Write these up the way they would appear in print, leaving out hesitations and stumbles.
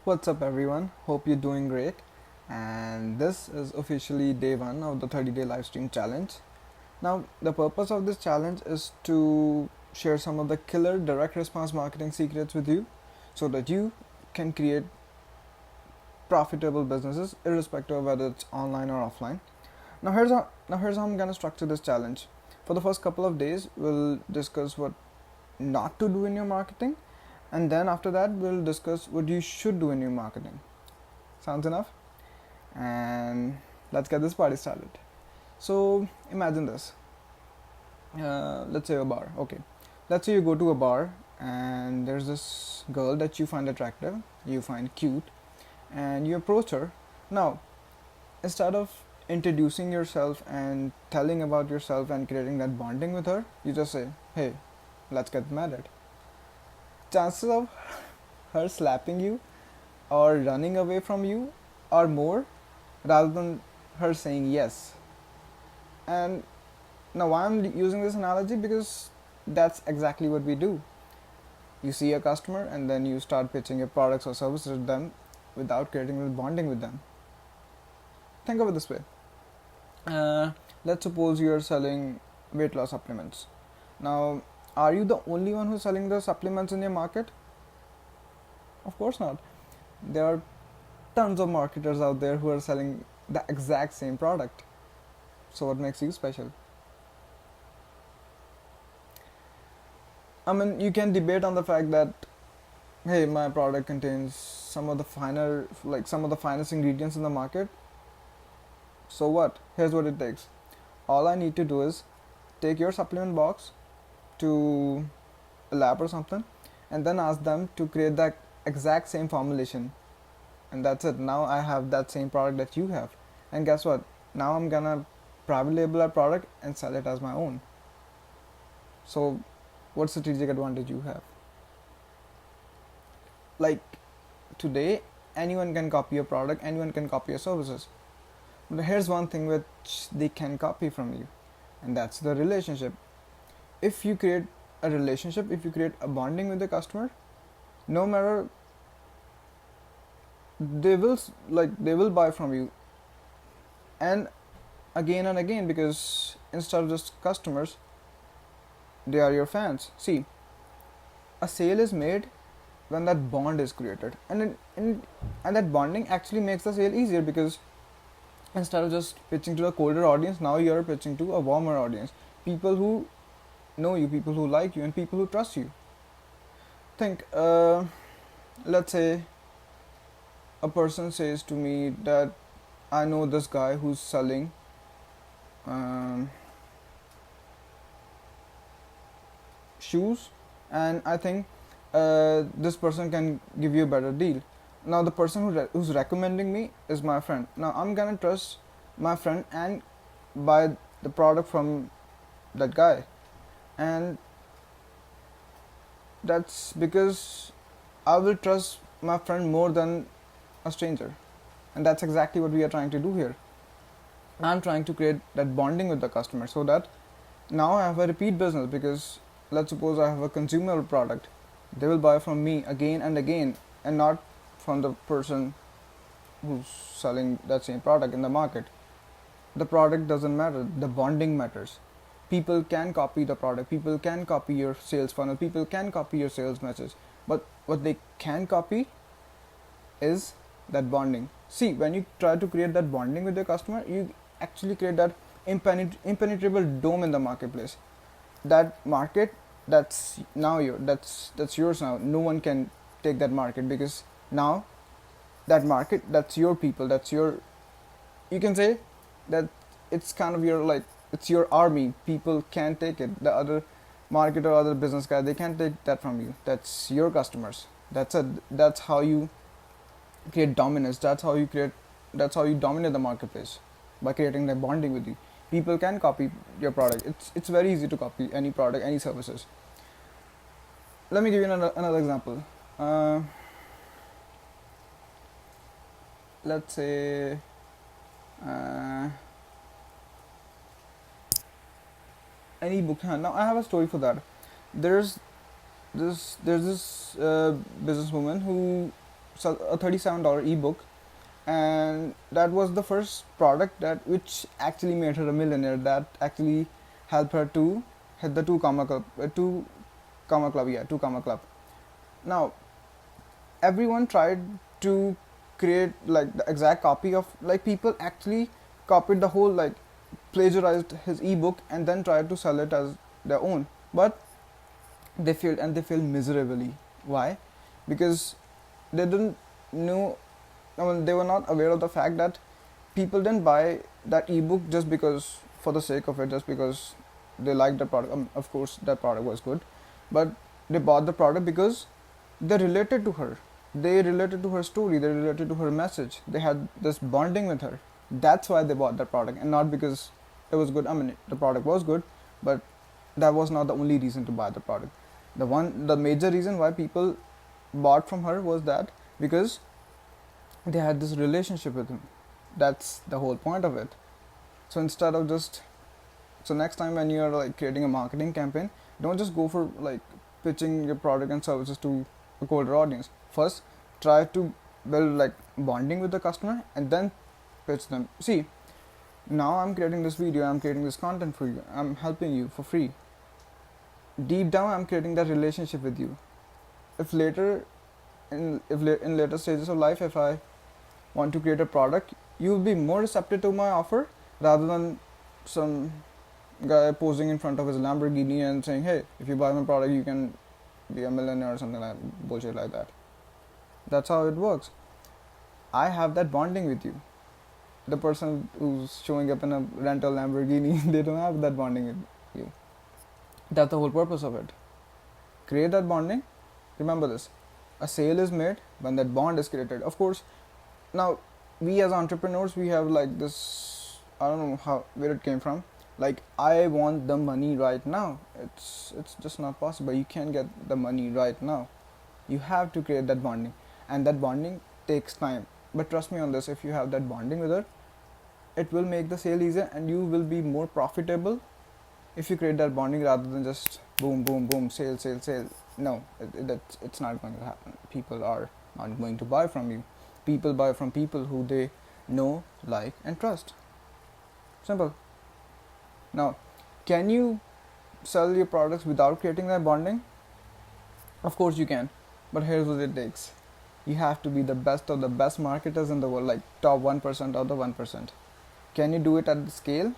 What's up, everyone? Hope you're doing great. And this is officially day one of the 30-day live stream challenge. Now, the purpose of this challenge is to share some of the killer direct response marketing secrets with you so that you can create profitable businesses irrespective of whether it's online or offline. Now here's how I'm gonna structure this challenge. For the first couple of days, we'll discuss what not to do in your marketing, and then after that, we'll discuss what you should do in your marketing. Sounds enough? And let's get this party started. So imagine this. Let's say a bar. Okay. Let's say you go to a bar and there's this girl that you find attractive, you find cute, and you approach her. Now, instead of introducing yourself and telling about yourself and creating that bonding with her, you just say, "Hey, let's get married." Chances of her slapping you or running away from you are more rather than her saying yes. And now, why I'm using this analogy? Because that's exactly what we do. You see a customer and then you start pitching your products or services to them without creating a bonding with them. Think of it this way. Uh, let's suppose you're selling weight loss supplements. Now, are you the only one who's selling the supplements in your market? Of course not. There are tons of marketers out there who are selling the exact same product. So, what makes you special? I mean, you can debate on the fact that, hey, my product contains some of the finest ingredients in the market. So what? Here's what it takes. All I need to do is take your supplement box to a lab or something, and then ask them to create that exact same formulation, and that's it. Now I have that same product that you have, and guess what? Now I'm gonna private label that product and sell it as my own. So, what strategic advantage you have? Like today, anyone can copy your product, anyone can copy your services. But here's one thing which they can copy from you, and that's the relationship. If you create a relationship, if you create a bonding with the customer, no matter, they will buy from you, and again, because instead of just customers, they are your fans. See, a sale is made when that bond is created, and that bonding actually makes the sale easier, because instead of just pitching to a colder audience, now you're pitching to a warmer audience, people who know you, people who like you, and people who trust you. Think, let's say a person says to me that I know this guy who's selling um, shoes, and I think this person can give you a better deal. Now the person who's recommending me is my friend. Now I'm gonna trust my friend and buy the product from that guy, and that's because I will trust my friend more than a stranger, and that's exactly what we are trying to do here. I'm trying to create that bonding with the customer so that now I have a repeat business, because let's suppose I have a consumer product, they will buy from me again and again, and not from the person who's selling that same product in the market. The product doesn't matter, the bonding matters. People can copy the product, people can copy your sales funnel, people can copy your sales message, but what they can copy is that bonding. See, when you try to create that bonding with your customer, you actually create that impenetrable dome in the marketplace. That market, that's yours now. No one can take that market, because now that market, that's your people, that's your, you can say that it's kind of your, like, it's your army. People can't take it. The other market or other business guy, they can't take that from you. That's your customers. That's how you create dominance. That's how you dominate the marketplace, by creating that bonding with you. People can copy your product. It's very easy to copy any product, any services. Let me give you another example. Let's say uh, any book. Now I have a story for that. There's this businesswoman who sell a $37 ebook, and that was the first product that which actually made her a millionaire. That actually helped her to hit the two comma club, yeah, two comma club. Now everyone tried to create like the exact copy of, like, people actually copied the whole, like, plagiarized his ebook and then tried to sell it as their own, but they failed, and they failed miserably. Why? Because they didn't know, I mean, they were not aware of the fact that people didn't buy that ebook just because, for the sake of it, just because they liked the product. Of course that product was good, but they bought the product because they related to her, they related to her story, they related to her message, they had this bonding with her. That's why they bought that product, and not because it was good. I mean, the product was good, but that was not the only reason to buy the product. The major reason why people bought from her was that because they had this relationship with him. That's the whole point of it. So instead of just, so next time when you're like creating a marketing campaign, don't just go for like pitching your product and services to a colder audience. First, try to build like bonding with the customer and then pitch them. See, now I'm creating this video, I'm creating this content for you, I'm helping you for free. Deep down, I'm creating that relationship with you. If later, in later stages of life, if I want to create a product, you will be more receptive to my offer rather than some guy posing in front of his Lamborghini and saying, "Hey, if you buy my product, you can be a millionaire," or something like bullshit like that. That's how it works. I have that bonding with you. The person who's showing up in a rental Lamborghini, they don't have that bonding with you. That's the whole purpose of it. Create that bonding. Remember this: a sale is made when that bond is created. Of course, now we as entrepreneurs, we have like this, I don't know how, where it came from, like, I want the money right now. It's just not possible. You can't get the money right now. You have to create that bonding, and that bonding takes time. But trust me on this, if you have that bonding with her, it will make the sale easier and you will be more profitable if you create that bonding rather than just boom boom boom, sale sale sale. No, it's not going to happen. People are not going to buy from you. People buy from people who they know, like, and trust. Simple. Now, can you sell your products without creating that bonding? Of course you can, but here's what it takes. You have to be the best of the best marketers in the world, like top 1% of the 1%. Can you do it at the scale?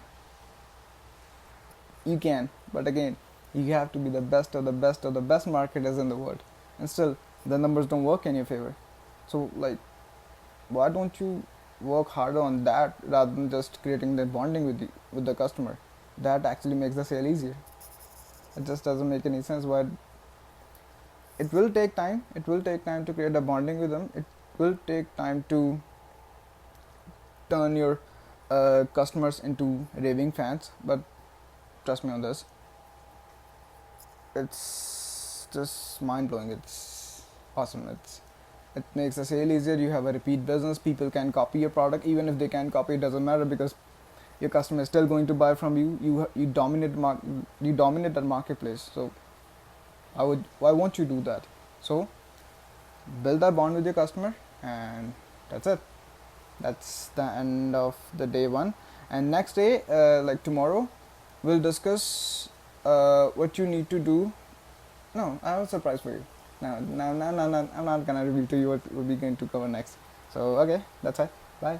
You can, but again, you have to be the best of the best of the best marketers in the world, and still the numbers don't work in your favor. So, like, why don't you work harder on that rather than just creating that bonding with the customer? That actually makes the sale easier. It just doesn't make any sense. Why? It will take time. It will take time to create a bonding with them. It will take time to turn your customers into raving fans. But trust me on this, it's just mind blowing. It's awesome. It makes the sale easier. You have a repeat business. People can copy your product. Even if they can't copy, it doesn't matter because your customer is still going to buy from you. You dominate that marketplace. So why won't you do that? So build that bond with your customer, and that's it. That's the end of the day one. And next day, like tomorrow, we'll discuss what you need to do. No, I have a surprise for you. No, I'm not gonna reveal to you what we're going to cover next. So okay, that's it. Bye.